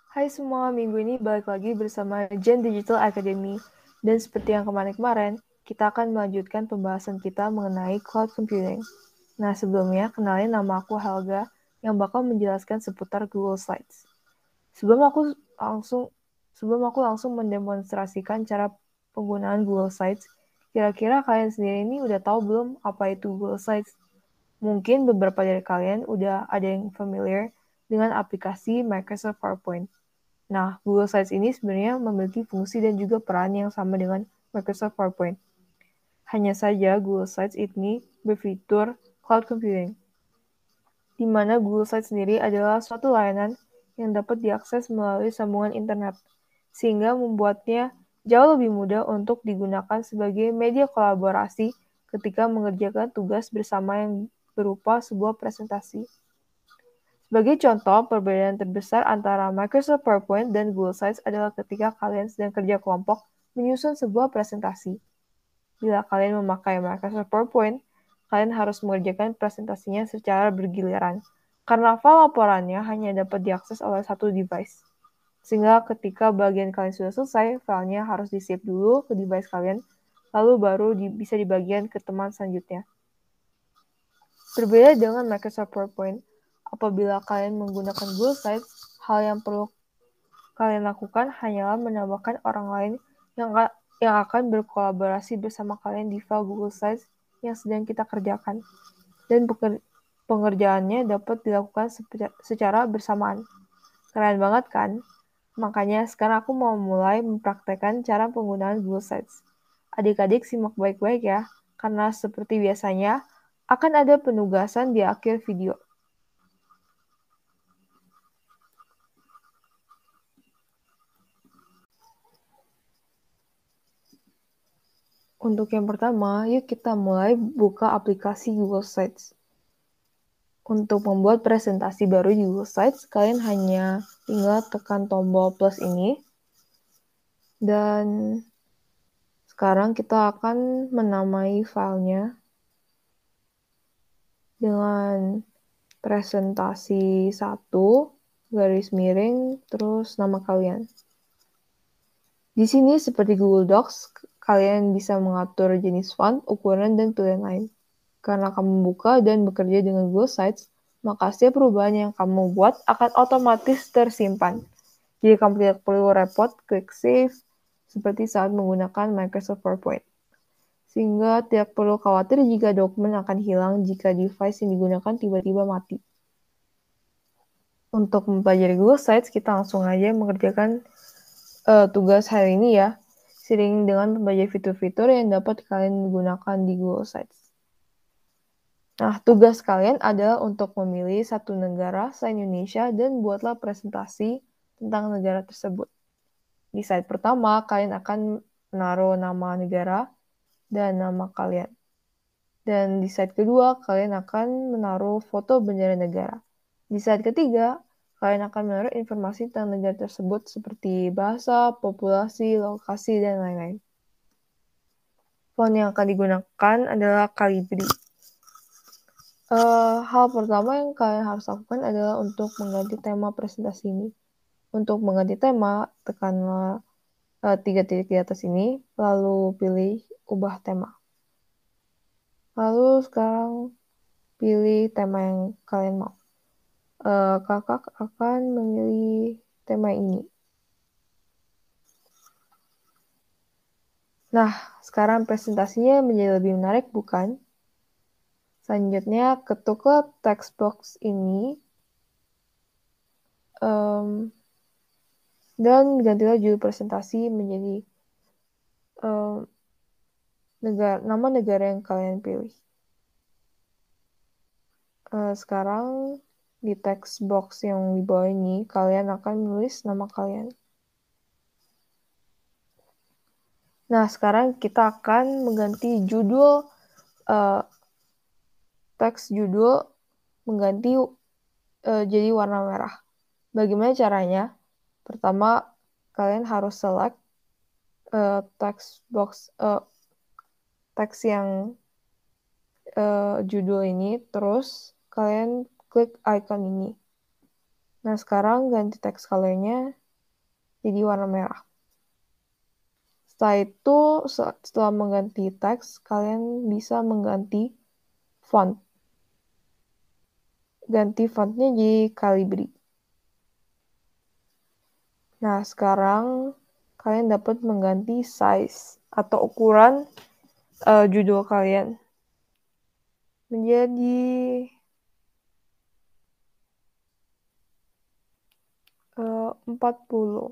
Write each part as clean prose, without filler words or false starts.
Hai semua, minggu ini balik lagi bersama Gen Digital Academy. Dan seperti yang kemarin-kemarin, kita akan melanjutkan pembahasan kita mengenai cloud computing. Nah, sebelumnya, kenalin nama aku Helga yang bakal menjelaskan seputar Google Slides. Sebelum aku langsung mendemonstrasikan cara penggunaan Google Slides, kira-kira kalian sendiri ini udah tahu belum apa itu Google Slides? Mungkin beberapa dari kalian udah ada yang familiar dengan aplikasi Microsoft PowerPoint. Nah, Google Slides ini sebenarnya memiliki fungsi dan juga peran yang sama dengan Microsoft PowerPoint. Hanya saja Google Slides ini berfitur cloud computing, di mana Google Slides sendiri adalah suatu layanan yang dapat diakses melalui sambungan internet, sehingga membuatnya jauh lebih mudah untuk digunakan sebagai media kolaborasi ketika mengerjakan tugas bersama yang berupa sebuah presentasi. Sebagai contoh, perbedaan terbesar antara Microsoft PowerPoint dan Google Slides adalah ketika kalian sedang kerja kelompok menyusun sebuah presentasi. Bila kalian memakai Microsoft PowerPoint, kalian harus mengerjakan presentasinya secara bergiliran, karena file laporannya hanya dapat diakses oleh satu device. Sehingga ketika bagian kalian sudah selesai, filenya harus di-save dulu ke device kalian, lalu baru bisa dibagikan ke teman selanjutnya. Berbeda dengan Microsoft PowerPoint, apabila kalian menggunakan Google Slides, hal yang perlu kalian lakukan hanyalah menambahkan orang lain yang akan berkolaborasi bersama kalian di file Google Slides yang sedang kita kerjakan. Dan pengerjaannya dapat dilakukan secara bersamaan. Keren banget kan? Makanya sekarang aku mau mulai mempraktekkan cara penggunaan Google Slides. Adik-adik simak baik-baik ya, karena seperti biasanya akan ada penugasan di akhir video. Untuk yang pertama, yuk kita mulai buka aplikasi Google Slides. Untuk membuat presentasi baru di Google Slides, kalian hanya tinggal tekan tombol plus ini. Dan sekarang kita akan menamai filenya dengan presentasi 1, garis miring, terus nama kalian. Di sini seperti Google Docs, kalian bisa mengatur jenis font, ukuran, dan pilihan lain. Karena kamu membuka dan bekerja dengan Google Slides, maka setiap perubahan yang kamu buat akan otomatis tersimpan. Jadi kamu tidak perlu repot klik save seperti saat menggunakan Microsoft PowerPoint. Sehingga tidak perlu khawatir jika dokumen akan hilang jika device yang digunakan tiba-tiba mati. Untuk mempelajari Google Slides, kita langsung aja mengerjakan tugas hari ini ya, seiring dengan mempelajari fitur-fitur yang dapat kalian gunakan di Google Slides. Nah, tugas kalian adalah untuk memilih satu negara selain Indonesia dan buatlah presentasi tentang negara tersebut. Di slide pertama, kalian akan menaruh nama negara dan nama kalian. Dan di slide kedua, kalian akan menaruh foto bendera negara. Di slide ketiga, kalian akan menaruh informasi tentang negara tersebut seperti bahasa, populasi, lokasi, dan lain-lain. Font yang akan digunakan adalah Calibri. Hal pertama yang kalian harus lakukan adalah untuk mengganti tema presentasi ini. Untuk mengganti tema, tekanlah 3 titik di atas ini, lalu pilih ubah tema. Lalu sekarang pilih tema yang kalian mau. Kakak akan memilih tema ini. Nah, sekarang presentasinya menjadi lebih menarik, bukan? Selanjutnya, ketuklah text box ini dan gantilah judul presentasi menjadi nama negara yang kalian pilih. Sekarang di text box yang di bawah ini, kalian akan menulis nama kalian. Nah, sekarang kita akan mengganti judul, teks judul mengganti jadi warna merah. Bagaimana caranya? Pertama, kalian harus select text box, teks yang judul ini, terus kalian klik icon ini. Nah, sekarang ganti teks color-nya jadi warna merah. Setelah itu, setelah mengganti teks, kalian bisa mengganti font. Ganti fontnya jadi Calibri. Nah, sekarang kalian dapat mengganti size atau ukuran judul kalian menjadi 40.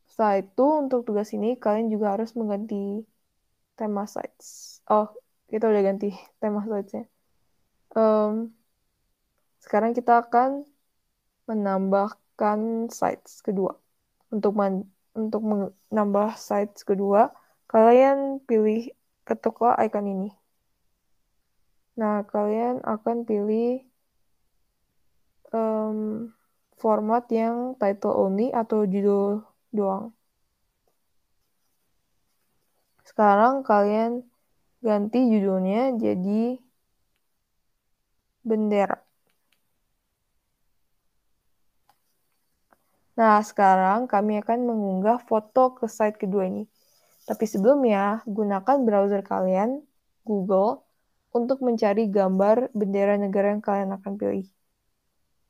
Setelah itu, untuk tugas ini kalian juga harus mengganti tema sites. Oh, kita udah ganti tema sitesnya. Sekarang kita akan menambahkan sites kedua. Untuk menambah sites kedua, kalian ketuklah icon ini. Nah, kalian akan pilih format yang title only atau judul doang. Sekarang kalian ganti judulnya jadi bendera. Nah, sekarang kami akan mengunggah foto ke site kedua ini. Tapi sebelumnya, gunakan browser kalian, Google, untuk mencari gambar bendera negara yang kalian akan pilih.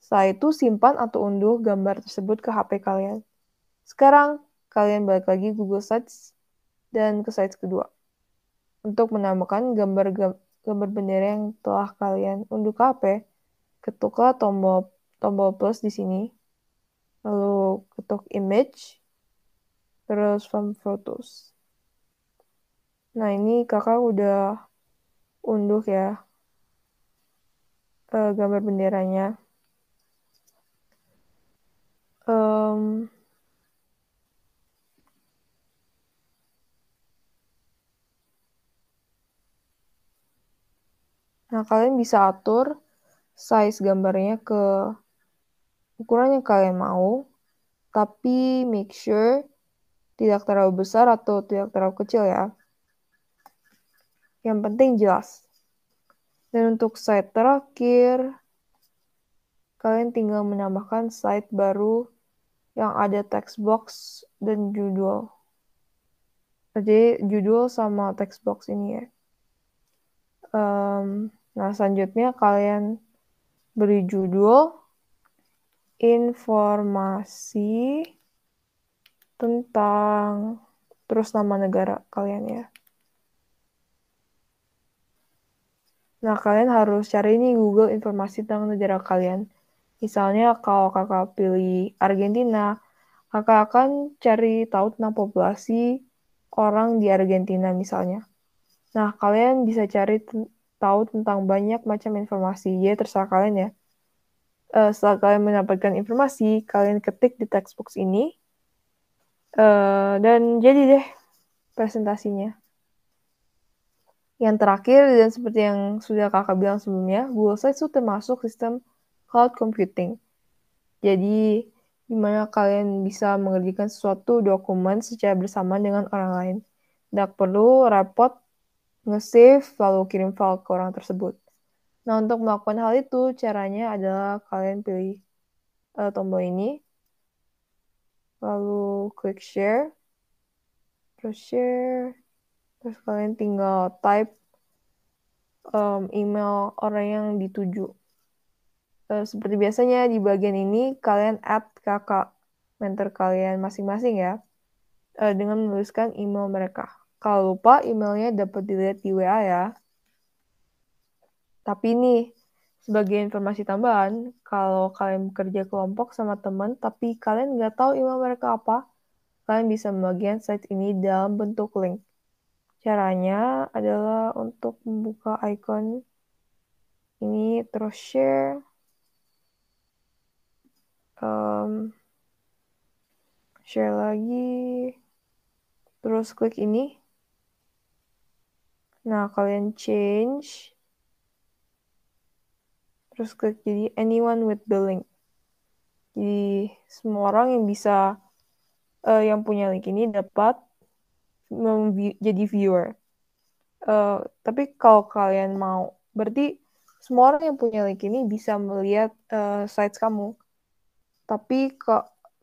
Setelah itu, simpan atau unduh gambar tersebut ke HP kalian. Sekarang, kalian balik lagi Google Sites dan ke site kedua. Untuk menambahkan gambar bendera yang telah kalian unduh ke HP, ketuklah tombol plus di sini, lalu ketuk image, terus from photos. Nah, ini kakak udah unduh ya gambar benderanya. Nah, kalian bisa atur size gambarnya ke ukuran yang kalian mau, tapi make sure tidak terlalu besar atau tidak terlalu kecil ya. Yang penting jelas. Dan untuk site terakhir, kalian tinggal menambahkan site baru yang ada text box dan judul. Jadi judul sama text box ini ya. Nah, selanjutnya kalian beri judul informasi tentang terus nama negara kalian ya. Nah, kalian harus cari nih Google informasi tentang negara kalian. Misalnya kalau kakak pilih Argentina, kakak akan cari tahu tentang populasi orang di Argentina misalnya. Nah, kalian bisa cari tahu tentang banyak macam informasi. Ya, terserah kalian ya. Setelah kalian mendapatkan informasi, kalian ketik di text box ini. Dan jadi deh presentasinya. Yang terakhir, dan seperti yang sudah kakak bilang sebelumnya, Google Slides itu termasuk sistem cloud computing. Jadi, gimana kalian bisa mengerjakan suatu dokumen secara bersama dengan orang lain. Tidak perlu repot nge-save lalu kirim file ke orang tersebut. Nah, untuk melakukan hal itu, caranya adalah kalian pilih tombol ini, lalu klik share, terus kalian tinggal type email orang yang dituju. Seperti biasanya di bagian ini kalian add kakak mentor kalian masing-masing ya, dengan menuliskan email mereka. Kalau lupa, emailnya dapat dilihat di WA ya. Tapi nih, sebagai informasi tambahan, kalau kalian bekerja kelompok sama teman, tapi kalian nggak tahu email mereka apa, kalian bisa membagikan site ini dalam bentuk link. Caranya adalah untuk membuka icon ini, terus share, share lagi, terus klik ini. Nah, kalian change, terus klik jadi anyone with the link. Jadi semua orang yang bisa yang punya link ini dapat jadi viewer. Tapi kalau kalian mau, berarti Semua orang yang punya link ini bisa melihat sites kamu. Tapi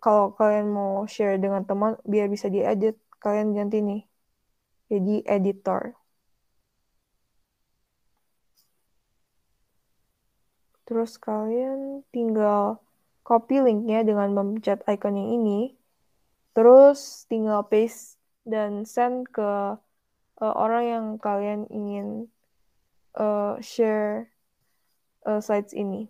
kalau kalian mau share dengan teman, biar bisa diedit, kalian ganti nih. Jadi editor. Terus kalian tinggal copy linknya dengan memencet icon yang ini. Terus tinggal paste dan send ke orang yang kalian ingin share sites ini.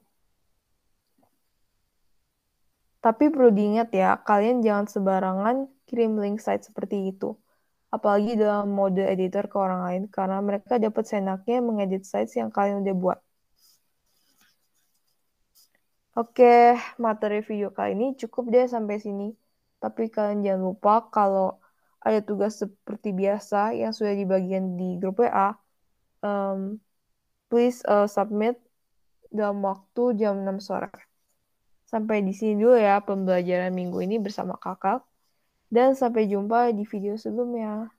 Tapi perlu diingat ya, kalian jangan sembarangan kirim link site seperti itu. Apalagi dalam mode editor ke orang lain, karena mereka dapat seenaknya mengedit sites yang kalian udah buat. Oke, materi video kali ini cukup deh sampai sini. Tapi kalian jangan lupa kalau ada tugas seperti biasa yang sudah dibagikan di grup WA, please submit dalam waktu jam 6 sore. Sampai di sini dulu ya pembelajaran minggu ini bersama kakak. Dan sampai jumpa di video sebelumnya.